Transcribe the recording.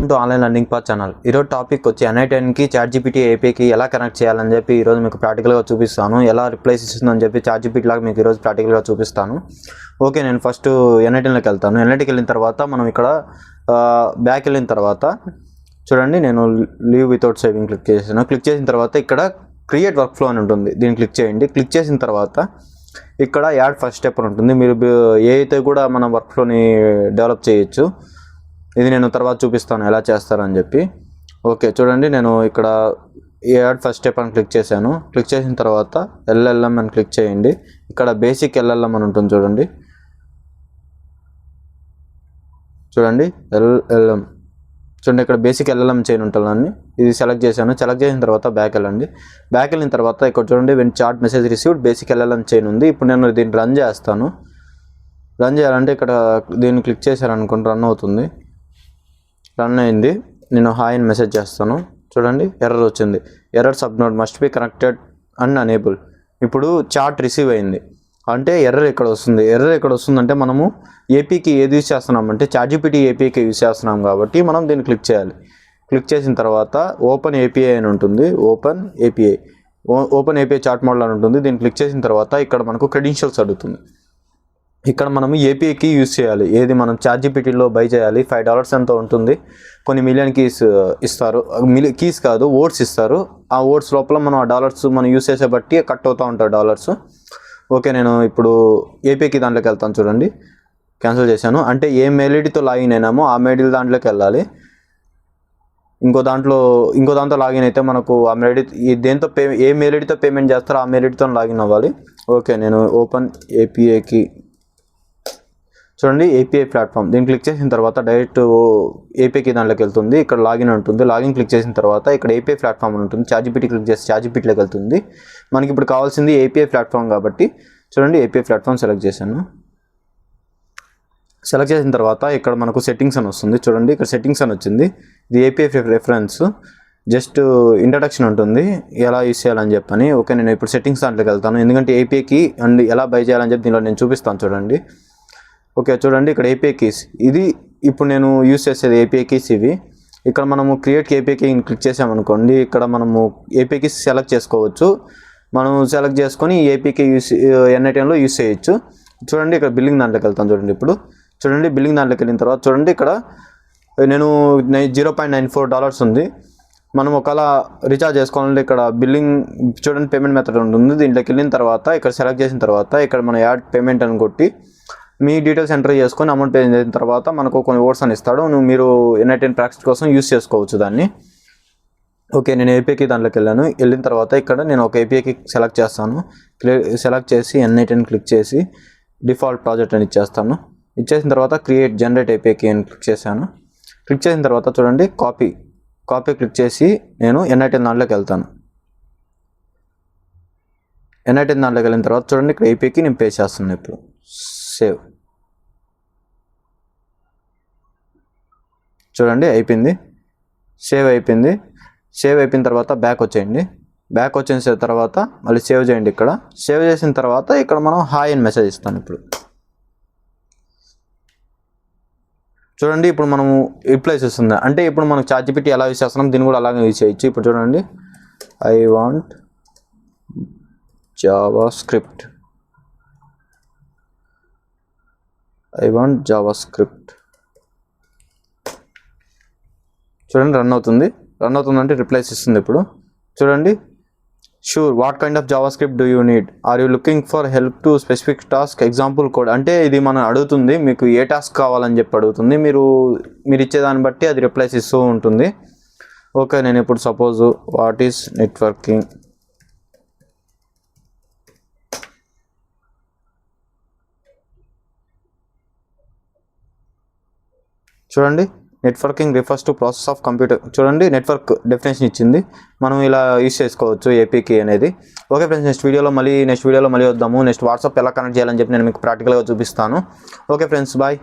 Welcome to online learning path channel. ఈరోజు topic వచ్చి NI10కి ChatGPT APIకి ఎలా కనెక్ట్ చేయాలని చెప్పి ఈరోజు మీకు ప్రాక్టికల్గా చూపిస్తాను. ఎలా రిప్లైస్ ఇస్తుందని చెప్పి ChatGPT లాగా మీకు ఈరోజు ప్రాక్టికల్గా చూపిస్తాను. ఓకే, నేను ఫస్ట్ NI10లోకి వెళ్తాను. NI10కి వెళ్ళిన తర్వాత మనం ఇక్కడ బ్యాక్ వెళ్ళిన తర్వాత చూడండి, నేను లీవ్ వితౌట్ సేవింగ్ క్లిక్ చేసాను. క్లిక్ చేసిన తర్వాత ఇక్కడ క్రియేట్ వర్క్ ఫ్లో అని ఉంటుంది, దీన్ని క్లిక్ చేయండి. క్లిక్ చేసిన తర్వాత ఇక్కడ యాడ్ ఫస్ట్ స్టెప్ అని ఉంటుంది. మీరు ఏ అయితే కూడా మనం వర్క్ ఫ్లోని డెవలప్ చేయొచ్చు. ఇది నేను తర్వాత చూపిస్తాను ఎలా చేస్తారని చెప్పి. ఓకే చూడండి, నేను ఇక్కడ యాడ్ ఫస్ట్ స్టెప్ అని క్లిక్ చేశాను. క్లిక్ చేసిన తర్వాత LLM అని క్లిక్ చేయండి. ఇక్కడ బేసిక్ LLM అని ఉంటుంది చూడండి. LLM చూడండి, ఇక్కడ బేసిక్ LLM చైన్ ఉంటుందని ఇది సెలెక్ట్ చేశాను. సెలెక్ట్ చేసిన తర్వాత బ్యాక్ వెళ్ళండి. బ్యాక్ వెళ్ళిన తర్వాత ఇక్కడ చూడండి, when chat message received basic LLM chain ఉంది. ఇప్పుడు నేను దీన్ని రన్ చేస్తాను. రన్ చేయాలంటే ఇక్కడ దీన్ని క్లిక్ చేశారనుకుంటే రన్ అవుతుంది. రన్ అయింది. నేను హాయ్ అని మెసేజ్ చేస్తాను. చూడండి, ఎర్రర్ వచ్చింది. Error subnode must be connected and enable. ఇప్పుడు చాట్ రిసీవ్ అయింది అంటే ఎర్రర్ ఇక్కడ వస్తుంది. ఎర్రర్ ఇక్కడ వస్తుందంటే మనము ఏపీకి ఏది యూజ్ చేస్తున్నామంటే ChatGPT APIకి యూజ్ చేస్తున్నాం కాబట్టి మనం దీన్ని క్లిక్ చేయాలి. క్లిక్ చేసిన తర్వాత ఓపెన్ API అని ఉంటుంది. ఓపెన్ API చాట్ మోడల్ అని ఉంటుంది. దీన్ని క్లిక్ చేసిన తర్వాత ఇక్కడ మనకు క్రెడెన్షియల్స్ అడుగుతుంది. ఇక్కడ మనము APIకి యూజ్ చేయాలి. ఏది మనం ChatGPTలో బై చేయాలి. $5 ఎంతో ఉంటుంది. కొన్ని మిలియన్ కీస్ ఇస్తారు. కీస్ కాదు, వర్డ్స్ ఇస్తారు. ఆ వర్డ్స్ లోపల మనం ఆ డాలర్స్ మనం యూజ్ చేసే బట్టి కట్ అవుతూ ఉంటాయి డాలర్స్. ఓకే, నేను ఇప్పుడు APIకి దాంట్లోకి వెళ్తాను. చూడండి, క్యాన్సిల్ చేశాను. అంటే ఏ మెయిల్ ఐడితో లాగిన్ అయినామో ఆ మెయిల్ దాంట్లోకి వెళ్ళాలి. ఇంకో దాంతో లాగిన్ అయితే మనకు ఆ మెయిల్ ఐడి దేంతో ఏ మెయిల్ ఐడితో పేమెంట్ చేస్తారో ఆ మెయిల్ ఐడితో లాగిన్ అవ్వాలి. ఓకే, నేను ఓపెన్ APIకి చూడండి, API ప్లాట్ఫామ్ దీన్ని క్లిక్ చేసిన తర్వాత డైరెక్ట్ APIకి దాంట్లోకి వెళ్తుంది. ఇక్కడ లాగిన్ ఉంటుంది. లాగిన్ క్లిక్ చేసిన తర్వాత ఇక్కడ API ప్లాట్ఫామ్ ఉంటుంది. ChatGPT క్లిక్ చేసి ChatGPTలోకి వెళ్తుంది. మనకి ఇప్పుడు కావాల్సింది API ప్లాట్ఫామ్ కాబట్టి చూడండి, API ప్లాట్ఫామ్ సెలెక్ట్ చేశాను. సెలెక్ట్ చేసిన తర్వాత ఇక్కడ మనకు సెట్టింగ్స్ అని వస్తుంది. చూడండి, ఇక్కడ సెట్టింగ్స్ అని వచ్చింది. ఇది API రెఫరెన్స్, జస్ట్ ఇంట్రడక్షన్ ఉంటుంది ఎలా యూస్ చేయాలని చెప్పని. ఓకే, నేను ఇప్పుడు సెట్టింగ్స్ దాంట్లోకి వెళ్తాను. ఎందుకంటే APIకి అండ్ ఎలా బై చేయాలని చెప్పి దీనిలో నేను చూపిస్తాను. చూడండి, ఓకే చూడండి, ఇక్కడ API కీస్ ఇది ఇప్పుడు నేను యూస్ చేసేది API కీస్ ఇవి. ఇక్కడ మనము క్రియేట్ API కీ క్లిక్ చేసామనుకోండి, ఇక్కడ మనము API కీస్ సెలెక్ట్ చేసుకోవచ్చు. మనం సెలెక్ట్ చేసుకొని API కీ NI10లో యూస్ చేయొచ్చు. చూడండి, ఇక్కడ బిల్లింగ్ దాంట్లోకి వెళ్తాను. చూడండి, ఇప్పుడు చూడండి బిల్లింగ్ దాంట్లోకి వెళ్ళిన తర్వాత చూడండి, ఇక్కడ నేను $0.94 ఉంది. మనం ఒకవేళ రీఛార్జ్ చేసుకోవాలంటే ఇక్కడ బిల్లింగ్ చూడండి, పేమెంట్ మెథడ్ ఉంటుంది. దీంట్లోకి వెళ్ళిన తర్వాత ఇక్కడ సెలెక్ట్ చేసిన తర్వాత ఇక్కడ మనం యాడ్ పేమెంట్ అని కొట్టి మీ డీటెయిల్స్ ఎంటర్ చేసుకొని అమౌంట్ పే చేసిన తర్వాత మనకు కొన్ని వర్డ్స్ అని ఇస్తాడు. మీరు NI10 ప్రాక్టీస్ కోసం యూస్ చేసుకోవచ్చు దాన్ని. ఓకే, నేను APIకి దాంట్లోకి వెళ్ళిన తర్వాత ఇక్కడ నేను ఒక APIకి సెలెక్ట్ చేస్తాను. సెలెక్ట్ చేసి NI10 క్లిక్ చేసి డిఫాల్ట్ ప్రాజెక్ట్ అని ఇచ్చేస్తాను. ఇచ్చేసిన తర్వాత క్రియేట్ జనరేట్ APIకి అని క్లిక్ చేశాను. క్లిక్ చేసిన తర్వాత చూడండి, కాపీ క్లిక్ చేసి నేను NI10 దాంట్లోకి వెళ్తాను. NI10 దాంట్లోకి వెళ్ళిన తర్వాత చూడండి, ఇక్కడ APIకి నేను పే చేస్తున్నాను. ఇప్పుడు సేవ్ చూడండి, అయిపోయింది. సేవ్ అయిపోయిన తర్వాత బ్యాక్ వచ్చేయండి. బ్యాక్ వచ్చేసిన తర్వాత మళ్ళీ సేవ్ చేయండి. ఇక్కడ సేవ్ చేసిన తర్వాత ఇక్కడ మనం హాయ్ అని మెసేజ్ ఇస్తాను. ఇప్పుడు చూడండి, ఇప్పుడు మనము రిప్లైస్ వస్తుంది. అంటే ఇప్పుడు మనం ChatGPT ఎలా యూజ్ చేస్తున్నాం దీన్ని కూడా అలాగే యూజ్ చేయొచ్చు. ఇప్పుడు చూడండి, ఐ వాంట్ జావా స్క్రిప్ట్ చూడండి, రన్ అవుతుందంటే రిప్లైస్ ఇస్తుంది. ఇప్పుడు చూడండి, sure what kind of JavaScript do you need, are you looking for help to specific task, example code. అంటే ఇది మనం అడుగుతుంది, మీకు ఏ టాస్క్ కావాలని చెప్పి అడుగుతుంది. మీరు ఇచ్చేదాన్ని బట్టి అది రిప్లైస్ ఇస్తూ ఉంటుంది. ఓకే, నేను ఇప్పుడు సపోజ్ వాట్ ఈస్ నెట్వర్కింగ్, చూడండి networking refers to process of computer. చూడండి, నెట్వర్క్ డెఫినేషన్ ఇచ్చింది. మనం ఇలా యూస్ చేసుకోవచ్చు APIకి అనేది. ఓకే ఫ్రెండ్స్, నెక్స్ట్ వీడియోలో మళ్ళీ వద్దాము. నెక్స్ట్ వాట్సాప్ ఎలా కనెక్ట్ చేయాలని చెప్పి నేను మీకు ప్రాక్టికల్గా చూపిస్తాను. Okay friends, bye.